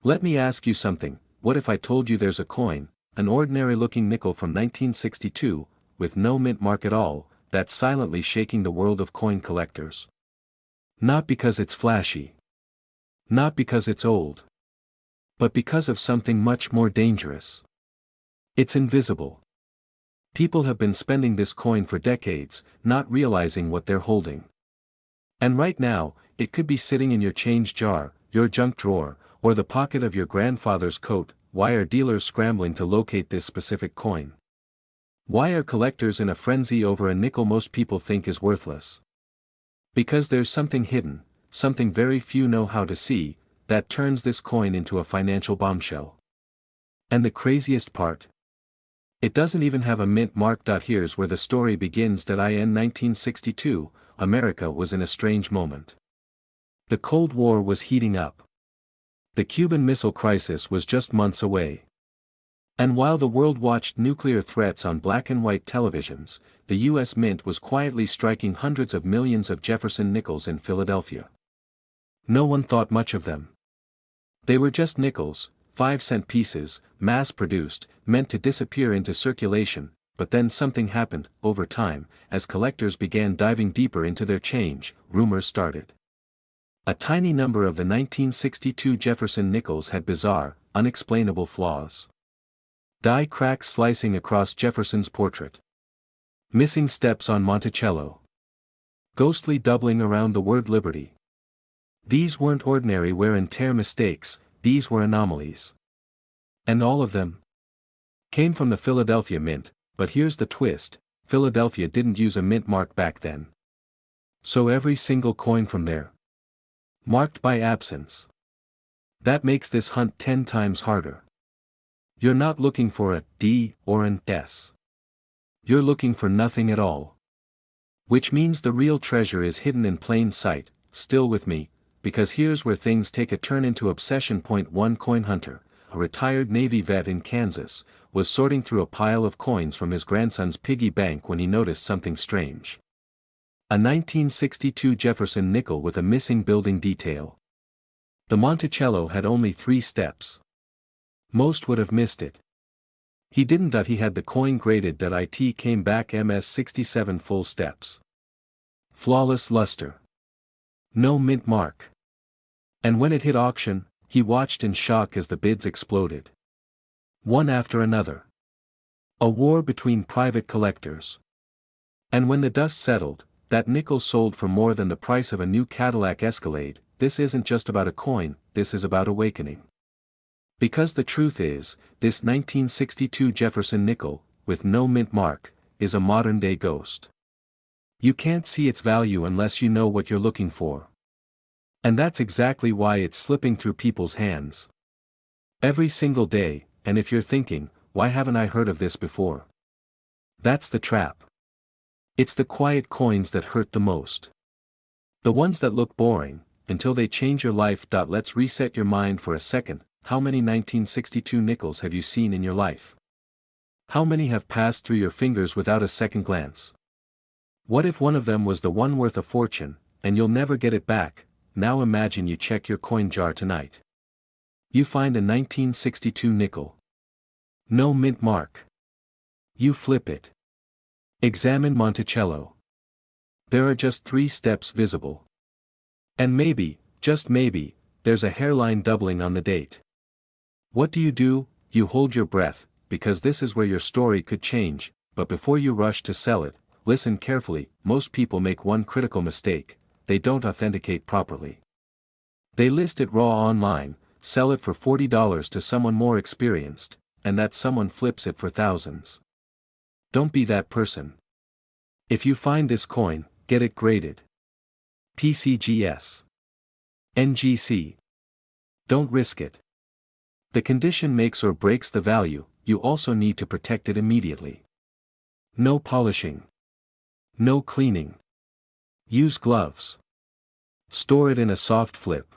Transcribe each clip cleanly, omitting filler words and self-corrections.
Let me ask you something. What if I told you there's a coin, an ordinary-looking nickel from 1962, with no mint mark at all, that's silently shaking the world of coin collectors? Not because it's flashy. Not because it's old. But because of something much more dangerous. It's invisible. People have been spending this coin for decades, not realizing what they're holding. And right now, it could be sitting in your change jar, your junk drawer, or the pocket of your grandfather's coat. Why are dealers scrambling to locate this specific coin? Why are collectors in a frenzy over a nickel most people think is worthless? Because there's something hidden, something very few know how to see, that turns this coin into a financial bombshell. And the craziest part? It doesn't even have a mint mark. Here's where the story begins. In 1962, America was in a strange moment. The Cold War was heating up. The Cuban Missile Crisis was just months away. And while the world watched nuclear threats on black and white televisions, the U.S. Mint was quietly striking hundreds of millions of Jefferson nickels in Philadelphia. No one thought much of them. They were just nickels, 5-cent pieces, mass-produced, meant to disappear into circulation. But then something happened. Over time, as collectors began diving deeper into their change, rumors started. A tiny number of the 1962 Jefferson nickels had bizarre, unexplainable flaws. Die cracks slicing across Jefferson's portrait. Missing steps on Monticello. Ghostly doubling around the word liberty. These weren't ordinary wear and tear mistakes, these were anomalies. And all of them came from the Philadelphia Mint. But here's the twist: Philadelphia didn't use a mint mark back then. So every single coin from there, marked by absence. That makes this hunt 10 times harder. You're not looking for a D or an S. You're looking for nothing at all. Which means the real treasure is hidden in plain sight. Still with me, because here's where things take a turn into obsession. Point 1. Coin hunter, a retired Navy vet in Kansas, was sorting through a pile of coins from his grandson's piggy bank when he noticed something strange. A 1962 Jefferson nickel with a missing building detail. The Monticello had only 3 steps. Most would have missed it. He didn't. He had the coin graded. It came back MS 67 full steps. Flawless luster. No mint mark. And when it hit auction, he watched in shock as the bids exploded. One after another. A war between private collectors. And when the dust settled, that nickel sold for more than the price of a new Cadillac Escalade. This isn't just about a coin, this is about awakening. Because the truth is, this 1962 Jefferson nickel, with no mint mark, is a modern-day ghost. You can't see its value unless you know what you're looking for. And that's exactly why it's slipping through people's hands. Every single day. And if you're thinking, why haven't I heard of this before? That's the trap. It's the quiet coins that hurt the most. The ones that look boring, until they change your life. Let's reset your mind for a second. How many 1962 nickels have you seen in your life? How many have passed through your fingers without a second glance? What if one of them was the one worth a fortune, and you'll never get it back? Now imagine you check your coin jar tonight. You find a 1962 nickel. No mint mark. You flip it. Examine Monticello. There are just 3 steps visible. And maybe, just maybe, there's a hairline doubling on the date. What do? You hold your breath, because this is where your story could change. But before you rush to sell it, listen carefully. Most people make one critical mistake: they don't authenticate properly. They list it raw online, sell it for $40 to someone more experienced, and that someone flips it for thousands. Don't be that person. If you find this coin, get it graded PCGS, NGC. Don't risk it. The condition makes or breaks the value. You also need to protect it immediately. No polishing. No cleaning. Use gloves. Store it in a soft flip.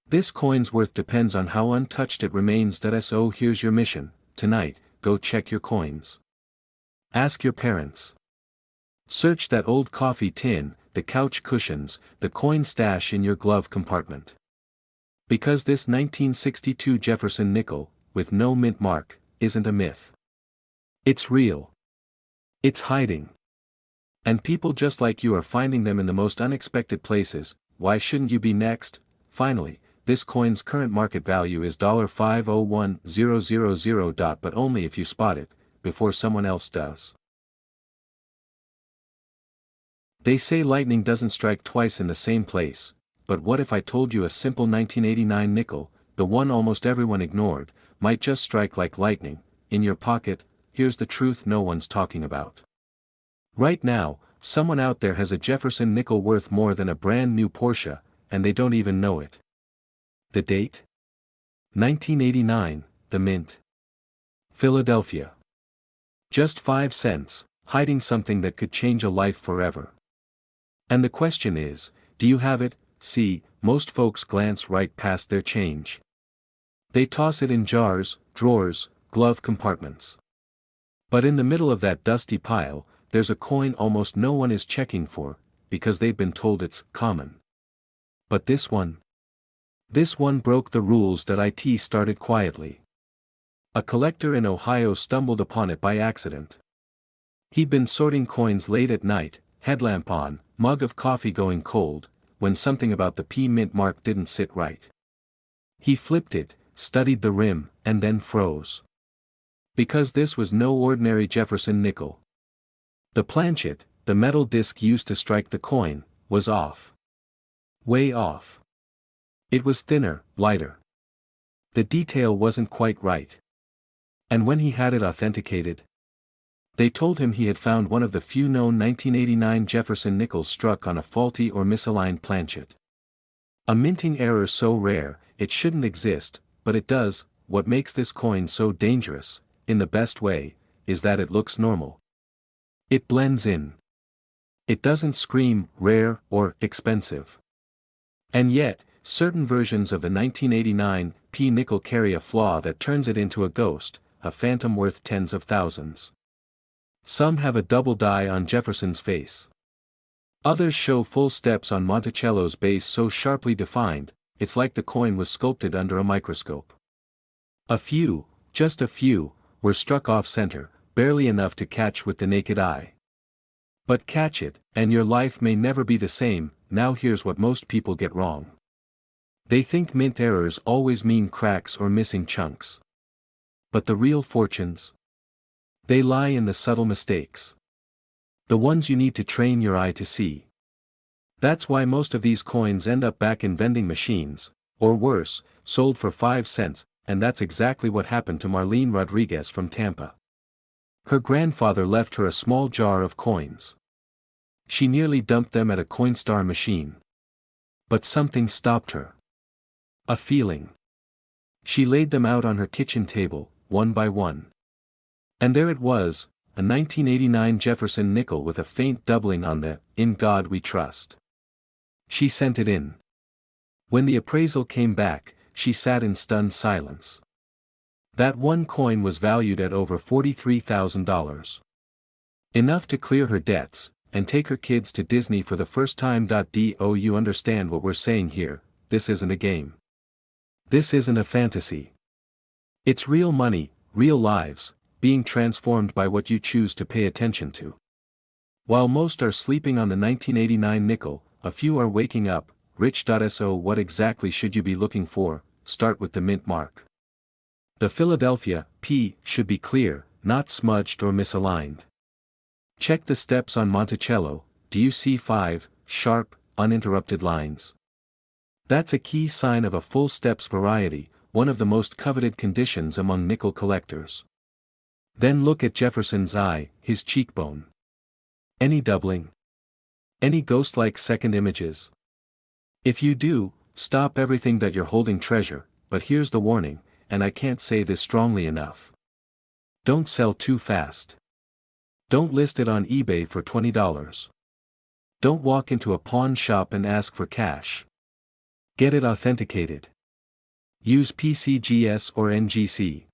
This coin's worth depends on how untouched it remains. So here's your mission, tonight: go check your coins. Ask your parents. Search that old coffee tin, the couch cushions, the coin stash in your glove compartment. Because this 1962 Jefferson nickel, with no mint mark, isn't a myth. It's real. It's hiding. And people just like you are finding them in the most unexpected places. Why shouldn't you be next? Finally, this coin's current market value is $501,000. But only if you spot it, before someone else does. They say lightning doesn't strike twice in the same place, but what if I told you a simple 1989 nickel, the one almost everyone ignored, might just strike like lightning, in your pocket? Here's the truth no one's talking about. Right now, someone out there has a Jefferson nickel worth more than a brand new Porsche, and they don't even know it. The date? 1989, the mint. Philadelphia. Just 5 cents, hiding something that could change a life forever. And the question is, do you have it? See, most folks glance right past their change. They toss it in jars, drawers, glove compartments. But in the middle of that dusty pile, there's a coin almost no one is checking for, because they've been told it's common. But this one? This one broke the rules that IT started quietly. A collector in Ohio stumbled upon it by accident. He'd been sorting coins late at night, headlamp on, mug of coffee going cold, when something about the P mint mark didn't sit right. He flipped it, studied the rim, and then froze. Because this was no ordinary Jefferson nickel. The planchet, the metal disc used to strike the coin, was off. Way off. It was thinner, lighter. The detail wasn't quite right. And when he had it authenticated, they told him he had found one of the few known 1989 Jefferson nickels struck on a faulty or misaligned planchet. A minting error so rare, it shouldn't exist, but it does. What makes this coin so dangerous, in the best way, is that it looks normal. It blends in. It doesn't scream rare or expensive. And yet, certain versions of the 1989 P nickel carry a flaw that turns it into a ghost, a phantom worth tens of thousands. Some have a double die on Jefferson's face. Others show full steps on Monticello's base so sharply defined, it's like the coin was sculpted under a microscope. A few, just a few, were struck off-center, barely enough to catch with the naked eye. But catch it, and your life may never be the same. Now here's what most people get wrong. They think mint errors always mean cracks or missing chunks. But the real fortunes? They lie in the subtle mistakes. The ones you need to train your eye to see. That's why most of these coins end up back in vending machines, or worse, sold for 5 cents, and that's exactly what happened to Marlene Rodriguez from Tampa. Her grandfather left her a small jar of coins. She nearly dumped them at a Coinstar machine. But something stopped her. A feeling. She laid them out on her kitchen table, one by one. And there it was, a 1989 Jefferson nickel with a faint doubling on the "In God We Trust." She sent it in. When the appraisal came back, she sat in stunned silence. That one coin was valued at over $43,000. Enough to clear her debts, and take her kids to Disney for the first time. Do you understand what we're saying here? This isn't a game. This isn't a fantasy. It's real money, real lives, being transformed by what you choose to pay attention to. While most are sleeping on the 1989 nickel, a few are waking up. Rich.so What exactly should you be looking for? Start with the mint mark. The Philadelphia P should be clear, not smudged or misaligned. Check the steps on Monticello. Do you see 5 sharp, uninterrupted lines? That's a key sign of a full steps variety, one of the most coveted conditions among nickel collectors. Then look at Jefferson's eye, his cheekbone. Any doubling? Any ghost-like second images? If you do, stop everything that you're holding treasure, but here's the warning, and I can't say this strongly enough. Don't sell too fast. Don't list it on eBay for $20. Don't walk into a pawn shop and ask for cash. Get it authenticated. Use PCGS or NGC.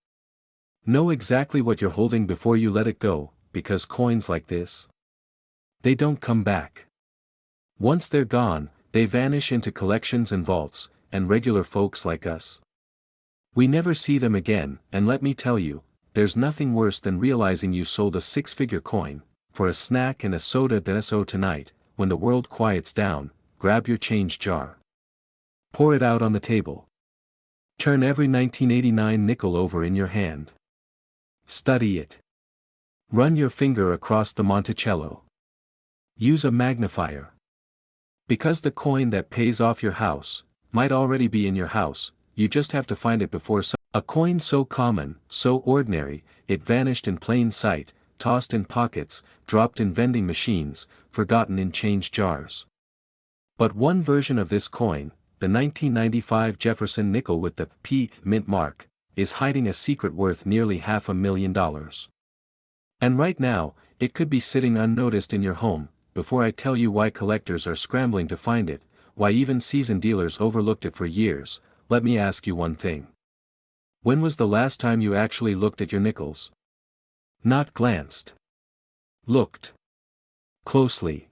Know exactly what you're holding before you let it go, because coins like this, they don't come back. Once they're gone, they vanish into collections and vaults, and regular folks like us. We never see them again, and let me tell you, there's nothing worse than realizing you sold a six-figure coin for a snack and a soda. So tonight, when the world quiets down, grab your change jar. Pour it out on the table. Turn every 1989 nickel over in your hand. Study it. Run your finger across the Monticello. Use a magnifier. Because the coin that pays off your house might already be in your house, you just have to find it before a coin so common, so ordinary, it vanished in plain sight, tossed in pockets, dropped in vending machines, forgotten in change jars. But one version of this coin, the 1995 Jefferson nickel with the P mint mark, is hiding a secret worth nearly $500,000. And right now, it could be sitting unnoticed in your home. Before I tell you why collectors are scrambling to find it, why even seasoned dealers overlooked it for years, let me ask you one thing. When was the last time you actually looked at your nickels? Not glanced. Looked. Closely.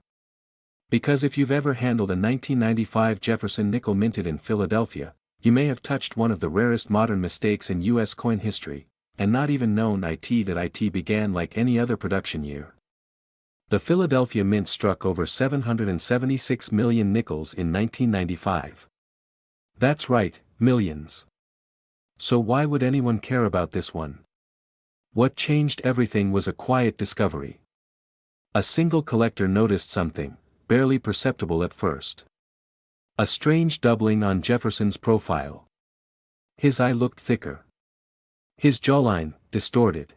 Because if you've ever handled a 1995 Jefferson nickel minted in Philadelphia, you may have touched one of the rarest modern mistakes in U.S. coin history, and not even known it began like any other production year. The Philadelphia Mint struck over 776 million nickels in 1995. That's right, millions. So why would anyone care about this one? What changed everything was a quiet discovery. A single collector noticed something, barely perceptible at first. A strange doubling on Jefferson's profile. His eye looked thicker. His jawline, distorted.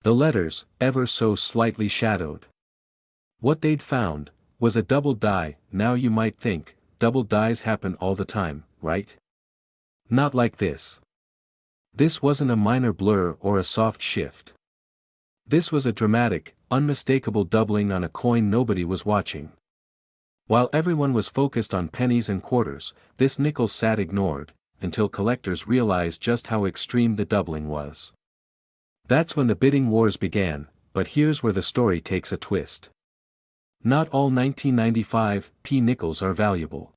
The letters, ever so slightly shadowed. What they'd found was a double die. Now you might think, double dies happen all the time, right? Not like this. This wasn't a minor blur or a soft shift. This was a dramatic, unmistakable doubling on a coin nobody was watching. While everyone was focused on pennies and quarters, this nickel sat ignored, until collectors realized just how extreme the doubling was. That's when the bidding wars began, but here's where the story takes a twist. Not all 1995 P nickels are valuable.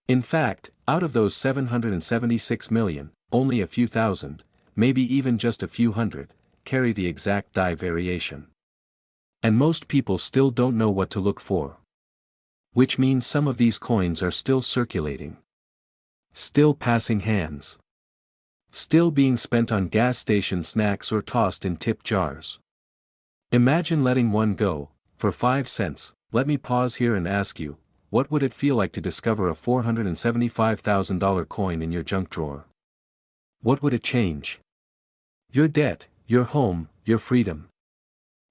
In fact, out of those 776 million, only a few thousand, maybe even just a few hundred, carry the exact die variation. And most people still don't know what to look for. Which means some of these coins are still circulating. Still passing hands. Still being spent on gas station snacks or tossed in tip jars. Imagine letting one go, for 5 cents. Let me pause here and ask you, what would it feel like to discover a $475,000 coin in your junk drawer? What would it change? Your debt, your home, your freedom.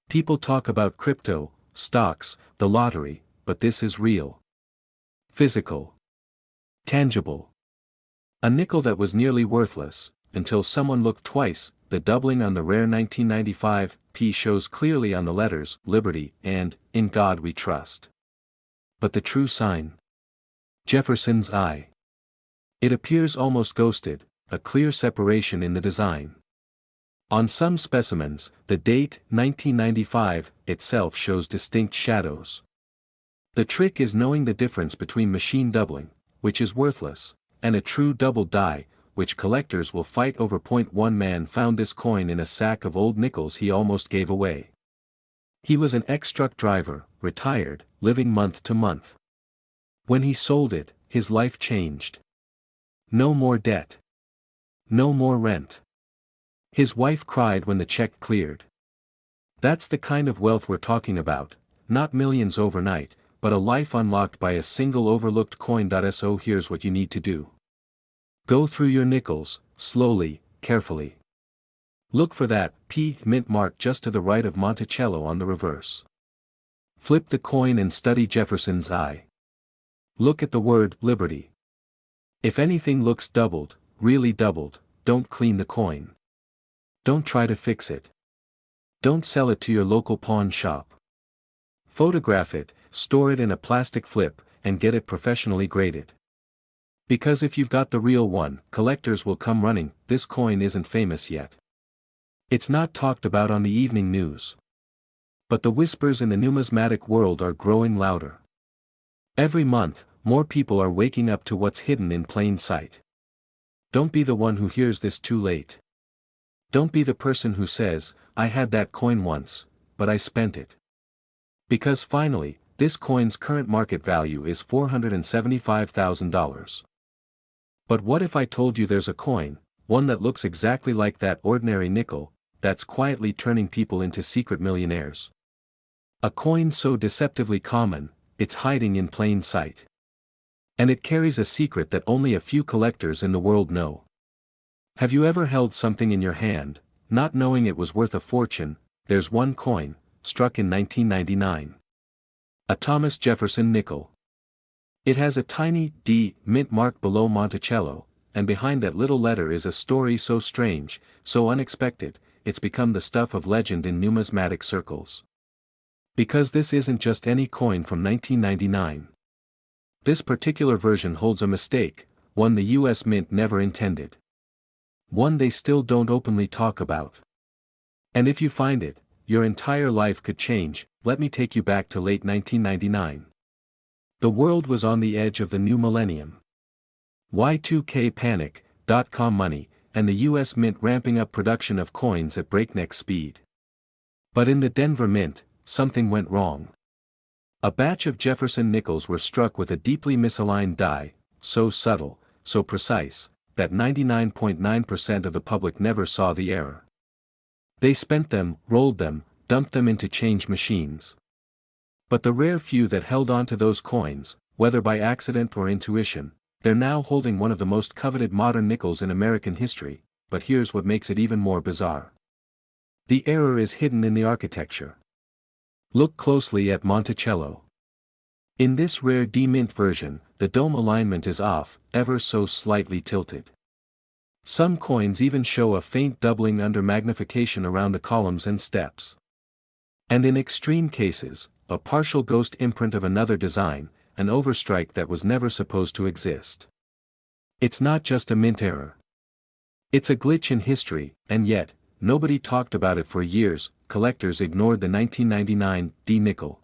People talk about crypto, stocks, the lottery, but this is real. Physical. Tangible. A nickel that was nearly worthless, until someone looked twice. The doubling on the rare 1995 P shows clearly on the letters, Liberty, and, In God We Trust. But the true sign? Jefferson's eye. It appears almost ghosted, a clear separation in the design. On some specimens, the date, 1995, itself shows distinct shadows. The trick is knowing the difference between machine doubling, which is worthless, and a true double die, which collectors will fight over. One man found this coin in a sack of old nickels he almost gave away. He was an ex-truck driver, retired, living month to month. When he sold it, his life changed. No more debt. No more rent. His wife cried when the check cleared. That's the kind of wealth we're talking about, not millions overnight, but a life unlocked by a single overlooked coin. So here's what you need to do. Go through your nickels, slowly, carefully. Look for that P mint mark just to the right of Monticello on the reverse. Flip the coin and study Jefferson's eye. Look at the word Liberty. If anything looks doubled, really doubled, don't clean the coin. Don't try to fix it. Don't sell it to your local pawn shop. Photograph it, store it in a plastic flip, and get it professionally graded. Because if you've got the real one, collectors will come running. This coin isn't famous yet. It's not talked about on the evening news. But the whispers in the numismatic world are growing louder. Every month, more people are waking up to what's hidden in plain sight. Don't be the one who hears this too late. Don't be the person who says, I had that coin once, but I spent it. Because finally, this coin's current market value is $475,000. But what if I told you there's a coin, one that looks exactly like that ordinary nickel, that's quietly turning people into secret millionaires? A coin so deceptively common, it's hiding in plain sight. And it carries a secret that only a few collectors in the world know. Have you ever held something in your hand, not knowing it was worth a fortune? There's one coin, struck in 1999. A Thomas Jefferson nickel. It has a tiny D mint mark below Monticello, and behind that little letter is a story so strange, so unexpected, it's become the stuff of legend in numismatic circles. Because this isn't just any coin from 1999. This particular version holds a mistake, one the US Mint never intended. One they still don't openly talk about. And if you find it, your entire life could change. Let me take you back to late 1999. The world was on the edge of the new millennium. Y2K panic, dot-com money, and the US Mint ramping up production of coins at breakneck speed. But in the Denver Mint, something went wrong. A batch of Jefferson nickels were struck with a deeply misaligned die, so subtle, so precise, that 99.9% of the public never saw the error. They spent them, rolled them, dumped them into change machines. But the rare few that held on to those coins, whether by accident or intuition, they're now holding one of the most coveted modern nickels in American history. But here's what makes it even more bizarre. The error is hidden in the architecture. Look closely at Monticello. In this rare D-Mint version, the dome alignment is off, ever so slightly tilted. Some coins even show a faint doubling under magnification around the columns and steps. And in extreme cases, a partial ghost imprint of another design, an overstrike that was never supposed to exist. It's not just a mint error. It's a glitch in history, and yet, nobody talked about it for years. Collectors ignored the 1999 D-nickel.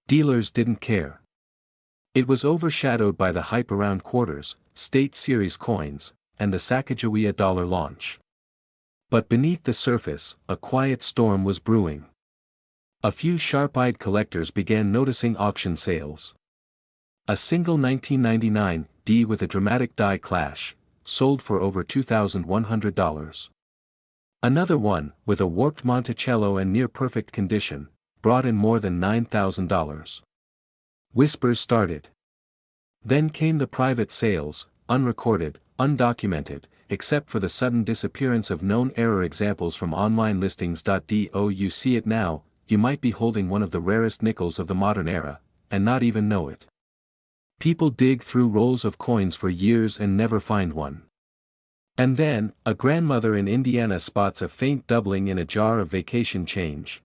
Dealers didn't care. It was overshadowed by the hype around quarters, state series coins, and the Sacagawea dollar launch. But beneath the surface, a quiet storm was brewing. A few sharp-eyed collectors began noticing auction sales. A single 1999 D with a dramatic die clash, sold for over $2,100. Another one, with a warped Monticello and near-perfect condition, brought in more than $9,000. Whispers started. Then came the private sales, unrecorded, undocumented, except for the sudden disappearance of known error examples from online listings. Do you see it now? You might be holding one of the rarest nickels of the modern era, and not even know it. People dig through rolls of coins for years and never find one. And then, a grandmother in Indiana spots a faint doubling in a jar of vacation change.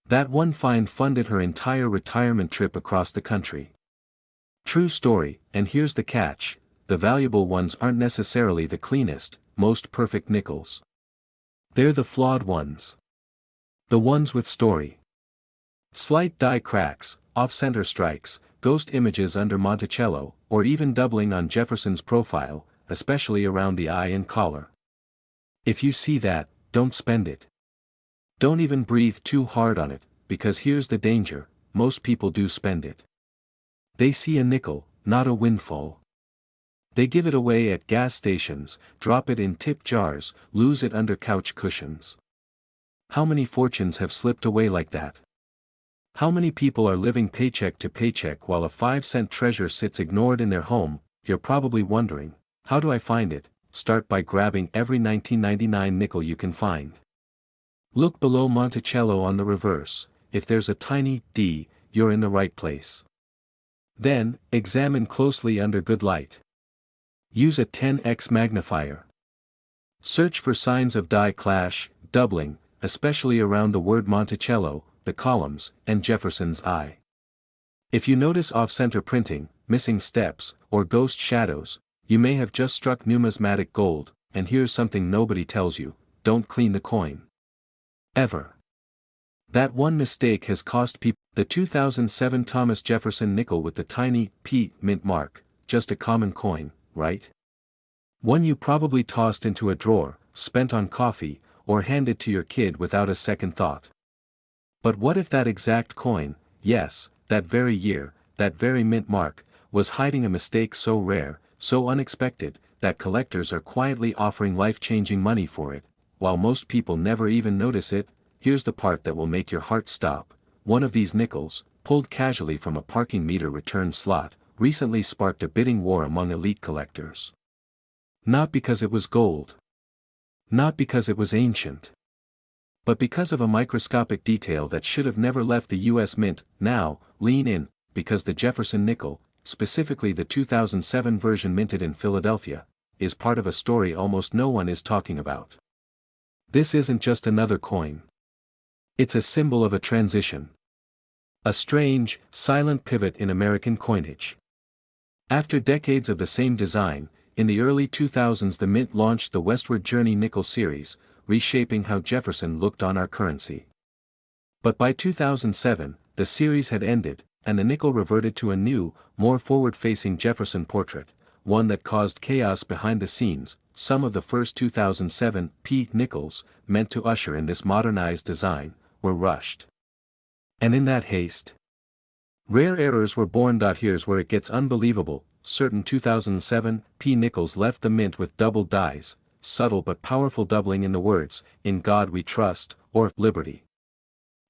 That one find funded her entire retirement trip across the country. True story, and here's the catch: the valuable ones aren't necessarily the cleanest, most perfect nickels. They're the flawed ones. The ones with story. Slight die cracks, off-center strikes, ghost images under Monticello, or even doubling on Jefferson's profile, especially around the eye and collar. If you see that, don't spend it. Don't even breathe too hard on it, because here's the danger: most people do spend it. They see a nickel, not a windfall. They give it away at gas stations, drop it in tip jars, lose it under couch cushions. How many fortunes have slipped away like that? How many people are living paycheck to paycheck while a 5-cent treasure sits ignored in their home? You're probably wondering, how do I find it? Start by grabbing every 1999 nickel you can find. Look below Monticello on the reverse. If there's a tiny D, you're in the right place. Then, examine closely under good light. Use a 10x magnifier. Search for signs of die clash, doubling, especially around the word Monticello, the columns, and Jefferson's eye. If you notice off-center printing, missing steps, or ghost shadows, you may have just struck numismatic gold. And here's something nobody tells you: don't clean the coin. Ever. That one mistake has cost people. The 2007 Thomas Jefferson nickel with the tiny P mint mark, just a common coin, right? One you probably tossed into a drawer, spent on coffee, or handed to your kid without a second thought. But what if that exact coin, yes, that very year, that very mint mark, was hiding a mistake so rare, so unexpected, that collectors are quietly offering life-changing money for it, while most people never even notice it? Here's the part that will make your heart stop. One of these nickels, pulled casually from a parking meter return slot, recently sparked a bidding war among elite collectors. Not because it was gold. Not because it was ancient. But because of a microscopic detail that should have never left the US Mint. Now, lean in, because the Jefferson nickel, specifically the 2007 version minted in Philadelphia, is part of a story almost no one is talking about. This isn't just another coin. It's a symbol of a transition. A strange, silent pivot in American coinage. After decades of the same design, in the early 2000s the Mint launched the Westward Journey nickel series, reshaping how Jefferson looked on our currency. But by 2007, the series had ended, and the nickel reverted to a new, more forward-facing Jefferson portrait, one that caused chaos behind the scenes. Some of the first 2007 P nickels, meant to usher in this modernized design, were rushed. And in that haste, rare errors were born. Here's where it gets unbelievable. Certain 2007 P nickels left the Mint with doubled dies, subtle but powerful doubling in the words, "In God We Trust," or "Liberty."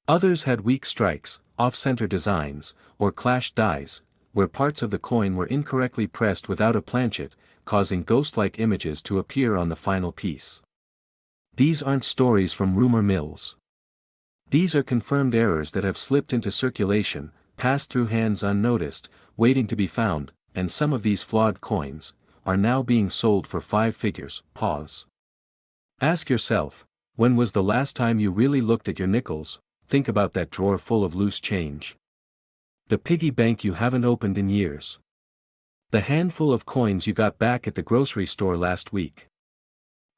Others had weak strikes, off-center designs, or clashed dies, where parts of the coin were incorrectly pressed without a planchet, causing ghost-like images to appear on the final piece. These aren't stories from rumor mills. These are confirmed errors that have slipped into circulation, passed through hands unnoticed, waiting to be found, and some of these flawed coins are now being sold for 5 figures. Pause. Ask yourself, when was the last time you really looked at your nickels? Think about that drawer full of loose change. The piggy bank you haven't opened in years. The handful of coins you got back at the grocery store last week.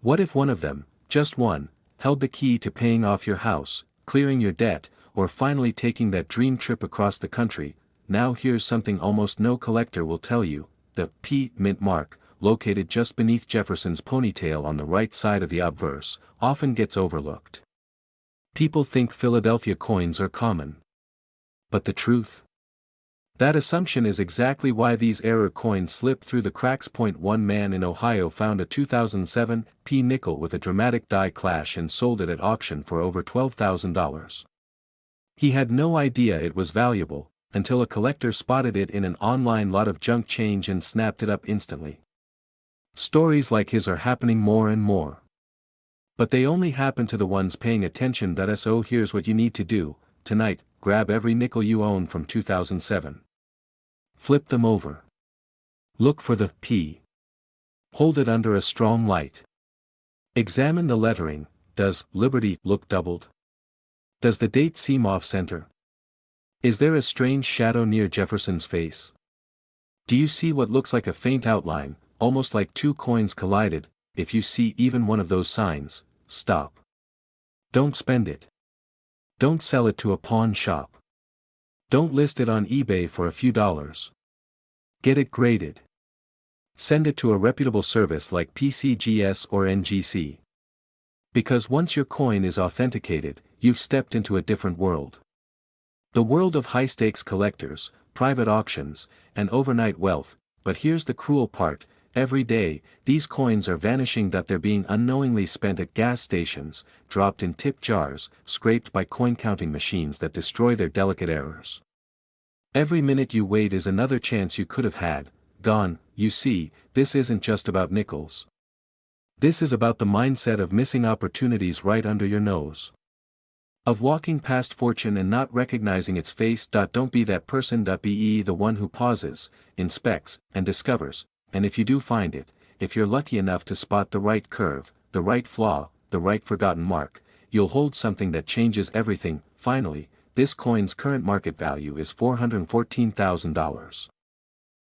What if one of them, just one, held the key to paying off your house, clearing your debt, or finally taking that dream trip across the country? Now here's something almost no collector will tell you: the P mint mark, located just beneath Jefferson's ponytail on the right side of the obverse, often gets overlooked. People think Philadelphia coins are common. But the truth? That assumption is exactly why these error coins slip through the cracks. One man in Ohio found a 2007 P nickel with a dramatic die clash and sold it at auction for over $12,000. He had no idea it was valuable, until a collector spotted it in an online lot of junk change and snapped it up instantly. Stories like his are happening more and more. But they only happen to the ones paying attention. So here's what you need to do tonight: grab every nickel you own from 2007. Flip them over. Look for the P. Hold it under a strong light. Examine the lettering. Does Liberty look doubled? Does the date seem off-center? Is there a strange shadow near Jefferson's face? Do you see what looks like a faint outline, almost like 2 coins collided? If you see even one of those signs, stop. Don't spend it. Don't sell it to a pawn shop. Don't list it on eBay for a few dollars. Get it graded. Send it to a reputable service like PCGS or NGC. Because once your coin is authenticated, you've stepped into a different world. The world of high-stakes collectors, private auctions, and overnight wealth. But here's the cruel part: every day, these coins are vanishing. They're being unknowingly spent at gas stations, dropped in tip jars, scraped by coin-counting machines that destroy their delicate errors. Every minute you wait is another chance you could have had, gone. You see, this isn't just about nickels. This is about the mindset of missing opportunities right under your nose. Of walking past fortune and not recognizing its face. Don't be that person. Be the one who pauses, inspects, and discovers. And if you do find it, if you're lucky enough to spot the right curve, the right flaw, the right forgotten mark, you'll hold something that changes everything. Finally, this coin's current market value is $414,000.